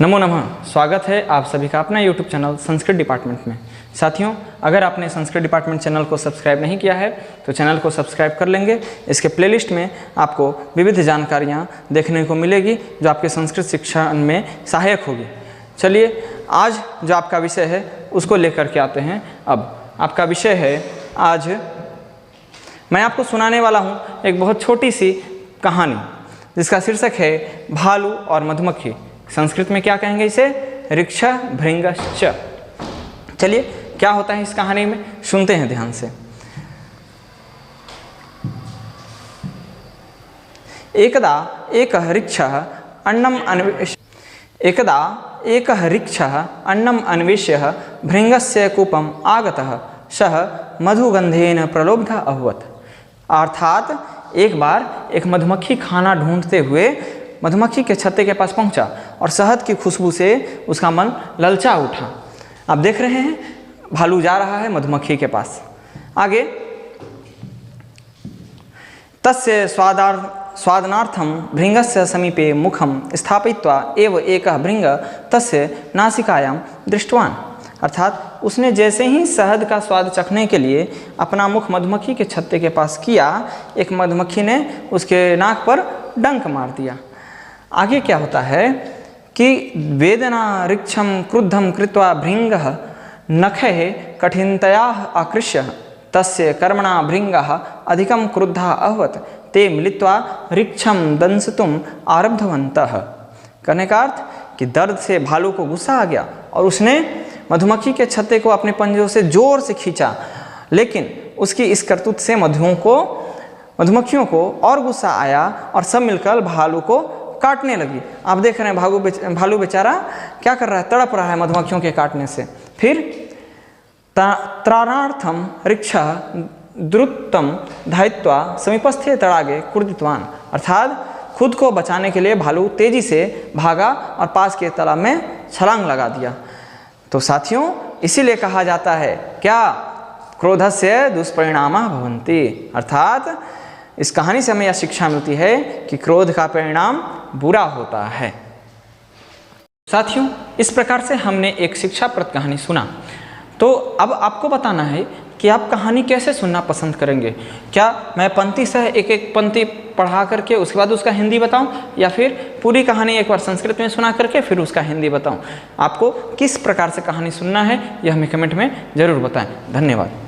नमो नमः। स्वागत है आप सभी का अपना YouTube चैनल संस्कृत डिपार्टमेंट में। साथियों, अगर आपने संस्कृत डिपार्टमेंट चैनल को सब्सक्राइब नहीं किया है तो चैनल को सब्सक्राइब कर लेंगे। इसके प्लेलिस्ट में आपको विविध जानकारियाँ देखने को मिलेगी जो आपके संस्कृत शिक्षा में सहायक होगी। चलिए, आज जो आपका विषय है उसको लेकर के आते हैं। अब आपका विषय है, आज मैं आपको सुनाने वाला हूँ एक बहुत छोटी सी कहानी जिसका शीर्षक है भालू और मधुमक्खी। संस्कृत में क्या कहेंगे इसे? ऋक्ष भृंगश्च। चलिए, क्या होता है इस कहानी में, सुनते हैं ध्यान से। एकदा एकः ऋक्षः अन्नम् अन्विष्य भृंगस्य कूपम् आगतः सः मधुगंधेन प्रलोभः अभवत्। अर्थात एक बार एक मधुमक्खी खाना ढूंढते हुए मधुमक्खी के छत्ते के पास पहुंचा और शहद की खुशबू से उसका मन ललचा उठा। आप देख रहे हैं, भालू जा रहा है मधुमक्खी के पास। आगे, तस्य स्वादनार्थं भृंगस्य समीपे मुखं स्थापयित्वा एव एकः भृंग तस्य नासिकायां दृष्टवान्। अर्थात उसने जैसे ही शहद का स्वाद चखने के लिए अपना मुख मधुमक्खी के छत्ते के पास किया, एक मधुमक्खी ने उसके नाक पर डंक मार दिया। आगे क्या होता है कि वेदना ऋक्षं क्रुद्धं कृत्वा भृंगः नखैः कठिनतया आकृष्य तस्य कर्मणा भृंगः अधिकं क्रुद्धः अभवत्। ते मिलित्वा ऋक्षं दंसितुम् आरब्धवन्तः। कहने का अर्थ कि दर्द से भालू को गुस्सा आ गया और उसने मधुमक्खी के छत्ते को अपने पंजों से जोर से खींचा, लेकिन उसकी इस करतूत से मधुमक्खियों को और गुस्सा आया और सब मिलकर भालू को काटने लगी। आप देख रहे हैं भालू बेचारा क्या कर रहा है, तड़प रहा है मधुमक्खियों के काटने से। फिर त्राणार्थम ऋक्षः द्रुतं धायित्वा समीपस्थे तड़ागे कूर्दितवान्। अर्थात खुद को बचाने के लिए भालू तेजी से भागा और पास के तालाब में छलांग लगा दिया। तो साथियों, इसीलिए कहा जाता है क्या, क्रोधस्य दुष्परिणामः भवन्ति। अर्थात इस कहानी से हमें यह शिक्षा मिलती है कि क्रोध का परिणाम बुरा होता है। साथियों, इस प्रकार से हमने एक शिक्षाप्रद कहानी सुना। तो अब आपको बताना है कि आप कहानी कैसे सुनना पसंद करेंगे। क्या मैं पंक्ति से एक एक पंक्ति पढ़ा करके उसके बाद उसका हिंदी बताऊं, या फिर पूरी कहानी एक बार संस्कृत में सुना करके फिर उसका हिंदी बताऊं? आपको किस प्रकार से कहानी सुनना है यह हमें कमेंट में ज़रूर बताएं। धन्यवाद।